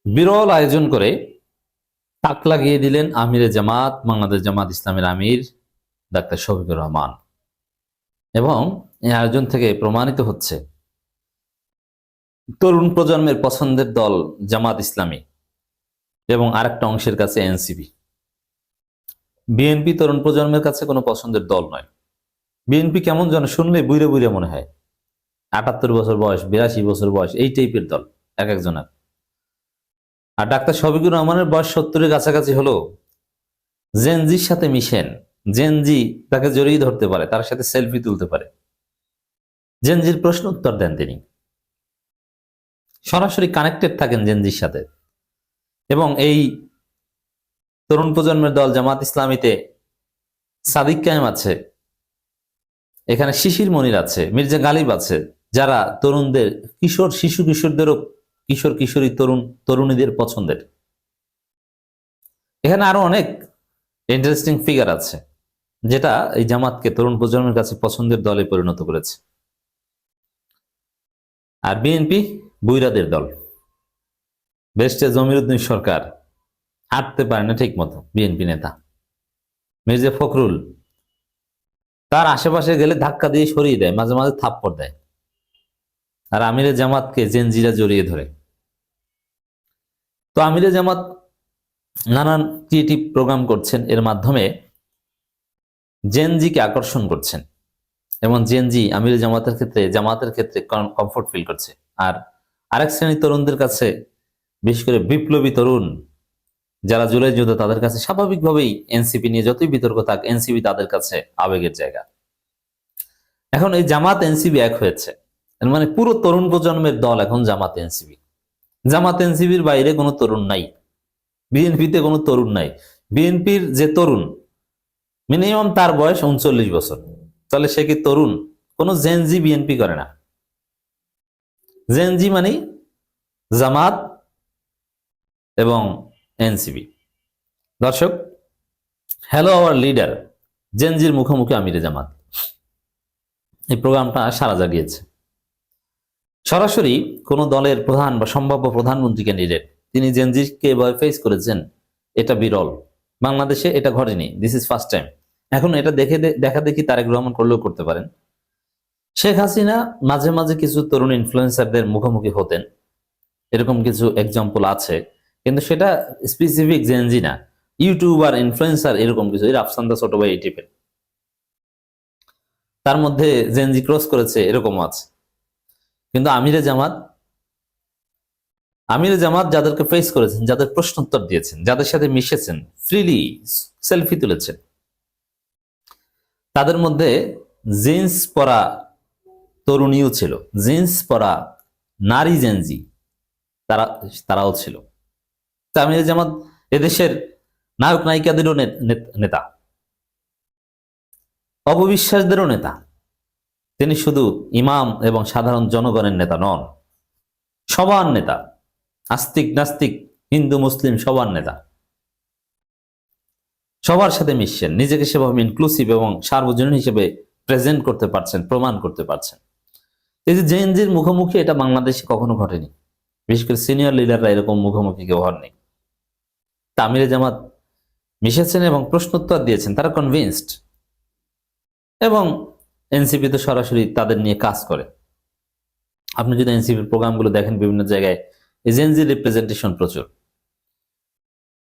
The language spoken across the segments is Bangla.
বিরল আয়োজন করে তাক লাগিয়ে দিলেন আমিরে জামাত, বাংলাদেশ জামাত ইসলামের আমির ডাক্তার শফিকুর রহমান। এবং এই আয়োজন থেকে প্রমাণিত হচ্ছে তরুণ প্রজন্মের পছন্দের দল জামাত ইসলামী এবং আরেকটা অংশের কাছে এনসিপি। বিএনপি তরুণ প্রজন্মের কাছে কোনো পছন্দের দল নয়। বিএনপি কেমন যেন শুনলে বুইরে বুইরে মনে হয়, ৭৮ বছর বয়স, ৮২ বছর বয়স, এই টাইপের দল এক একজনের। আর ডাক্তার শফিকুর রহমানের বয়স ৭০-এর কাছাকাছি হলো, জেনজির সাথে মিশেন, জেনজি তাকে জড়িয়ে ধরতে পারে, তার সাথে সেলফি তুলতে পারে, জেনজির প্রশ্ন উত্তর দেন তিনি, সরাসরি কানেক্টেড থাকেন জেনজির সাথে। এবং এই তরুণ প্রজন্মের দল জামাত ইসলামীতে সাদিক কায়েম আছে, এখানে শিশির মনির আছে, মির্জা গালিব আছে, যারা তরুণদের, কিশোরদেরও, কিশোর কিশোরী, তরুণীদের পছন্দের। এখানে আরো অনেক ইন্টারেস্টিং ফিগার আছে, যেটা এই জামাতকে তরুণ প্রজন্মের কাছে পছন্দের দলে পরিণত করেছে। আর বিএনপি বুইরাদের দল। বেস্টে জমিরুদ্দিন সরকার হাঁটতে পারে না ঠিক মতো, বিএনপি নেতা মির্জা ফখরুল তার আশেপাশে গেলে ধাক্কা দিয়ে সরিয়ে দেয়, মাঝে মাঝে থাপ্পড় দেয়। আর আমিরে জামাতকে জেনজিরা জড়িয়ে ধরে। তো আমিরে জামাত নানান ক্রিয়েটিভ প্রোগ্রাম করছেন, এর মাধ্যমে জেনজিকে আকর্ষণ করছেন এবং জেনজি আমিরে জামাতের ক্ষেত্রে কমফোর্ট ফিল করছে। আর আরেক শ্রেণীর তরুণদের কাছে, বিশেষ করে বিপ্লবী তরুণ যারা জুলাই যোদ্ধা, তাদের কাছে স্বাভাবিকভাবেই এনসিপি নিয়ে যতই বিতর্ক থাক, এনসিপি তাদের কাছে আবেগের জায়গা। এখন এই জামাত এনসিপি এক হয়েছে, মানে পুরো তরুণ প্রজন্মের দল এখন জামাত এনসিপি। জামাত এনসিপির বাইরে কোনো তরুণ নাই, বিএনপিতে কোনো তরুণ নাই। বিএনপির যে তরুণ, মিনিমাম তার বয়স ৩৯ বছর, তাহলে সে কি তরুণ? কোনো জেনজি বিএনপি করে না। জেনজি মানে জামাত এবং এনসিপি। দর্শক, হ্যালো আওয়ার লিডার, জেনজির মুখোমুখি আমিরে জামাত, এই প্রোগ্রামটা সারা জাগিয়েছে। সরাসরি কোন দলের প্রধান বা সম্ভাব্য প্রধানমন্ত্রী ক্যান্ডিডেট তিনি জেনজিকে ফেস করেছেন, এটা বিরল। বাংলাদেশে এটা ঘটেনি, দিস ইজ ফার্স্ট টাইম। এখন এটা দেখা দেখি তারেক রহমান করলেও করতে পারেন। শেখ হাসিনা মাঝে মাঝে কিছু তরুণ ইনফ্লুয়েন্সারদের মুখোমুখি হতেন, এরকম কিছু এক্সাম্পল আছে, কিন্তু সেটা স্পেসিফিক জেনজি না, ইউটিউবার, ইনফ্লুয়েন্সার, এরকম কিছু। এর আফসান্দা ছোট ভাই এই টিপের, তার মধ্যে জেনজি ক্রস করেছে, এরকম আছে। কিন্তু আমিরে জামাত যাদেরকে ফেস করেছেন, যাদের প্রশ্ন উত্তর দিয়েছেন, যাদের সাথে মিশেছেন, ফ্রিলি সেলফি তুলেছেন, তাদের মধ্যে জিন্স পরা তরুণীও ছিল, জিন্স পরা নারী জেনজি তারাও ছিল। তা আমিরে জামাত এদেশের নায়ক নায়িকাদেরও নেতা, অপবিশ্বাসদেরও নেতা। তিনি শুধু ইমাম এবং সাধারণ জনগণের নেতা নন, সবার নেতা, আস্তিক নাস্তিক, হিন্দু মুসলিম সবার নেতা। সবার সাথে মিশছেন, নিজেকে সেভাবে ইনক্লুসিভ এবং সার্বজনীন হিসেবে প্রেজেন্ট করতে পারছেন, প্রমাণ করতে পারছেন। এই যে জেনজির মুখোমুখি, এটা বাংলাদেশে কখনো ঘটেনি, বিশেষ করে সিনিয়র লিডাররা এরকম মুখোমুখি কেউ হননি। আমিরে জামাত মিশেছেন এবং প্রশ্নোত্তর দিয়েছেন, তারা কনভিন্সড। এবং এনসিপি তো সরাসরি তাদের নিয়ে কাজ করে। আপনি যদি এনসিপির প্রোগ্রামগুলো দেখেন, বিভিন্ন জায়গায় এজেন্সি রিপ্রেজেন্টেশন প্রচুর।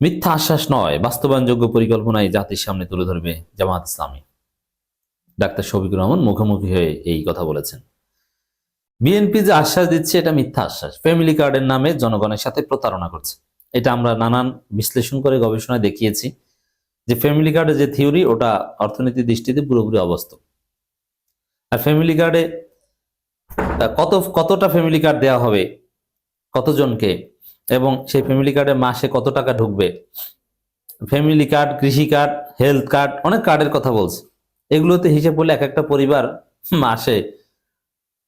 মিথ্যা আশ্বাস নয়, বাস্তবায়নযোগ্য পরিকল্পনায় জাতির সামনে তুলে ধরবে জামাত ইসলামী। ডাক্তার শফিকুর রহমান মুখোমুখি হয়ে এই কথা বলেছেন। বিএনপি যে আশ্বাস দিচ্ছে, এটা মিথ্যা আশ্বাস, ফ্যামিলি কার্ডের নামে জনগণের সাথে প্রতারণা করছে। এটা আমরা নানান বিশ্লেষণ করে গবেষণায় দেখিয়েছি যে ফ্যামিলি কার্ডের যে থিওরি, ওটা অর্থনীতির দৃষ্টিতে পুরোপুরি অবাস্তব। আর ফ্যামিলি কার্ডে কতটা ফ্যামিলি কার্ড দেওয়া হবে কতজনকে, এবং সেই ফ্যামিলি কার্ডে মাসে কত টাকা ঢুকবে, ফ্যামিলি কার্ড, কৃষি কার্ড, হেলথ কার্ড, অনেক কার্ডের কথা বলছে। এগুলোতে হিসেব করলে এক একটা পরিবার মাসে,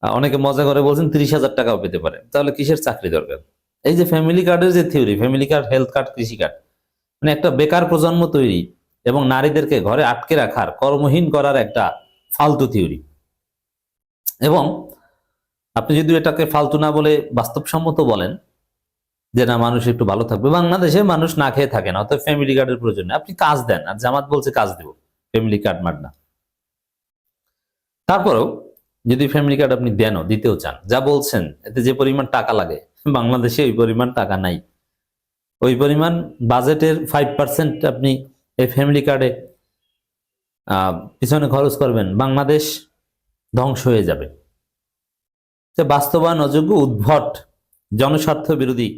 অনেকে মজা করে বলছেন, ৩০,০০০ টাকাও পেতে পারে। তাহলে কিসের চাকরি দরকার? এই যে ফ্যামিলি কার্ডের যে theory, family card, health card, কৃষি কার্ড, মানে একটা বেকার প্রজন্ম তৈরি এবং নারীদেরকে ঘরে আটকে রাখার, কর্মহীন করার একটা ফালতু থিওরি। এবং আপনি যদি এটাকে ফালতু না বলে বাস্তবসম্মত বলেন, যে না মানুষ একটু ভালো থাকবে। বাংলাদেশে মানুষ না খেয়ে থাকে না, অর্থাৎ ফ্যামিলি কার্ডের প্রয়োজন নেই। আপনি কাজ দেন, আর জামাত বলছে কাজ দেব, ফ্যামিলি কার্ড মার না। তারপরেও যদি ফ্যামিলি কার্ড আপনি দেনও, দিতেও চান, যা বলছেন এতে যে পরিমাণ টাকা লাগে, বাংলাদেশে ওই পরিমাণ টাকা নাই। ওই পরিমাণ বাজেটের 5% আপনি এই ফ্যামিলি কার্ডে পিছনে খরচ করবেন, বাংলাদেশ ধ্বংস হয়ে যাবে। বাস্তবায়ন অযোগ্য, উদ্ভট, জনস্বার্থ বিরোধী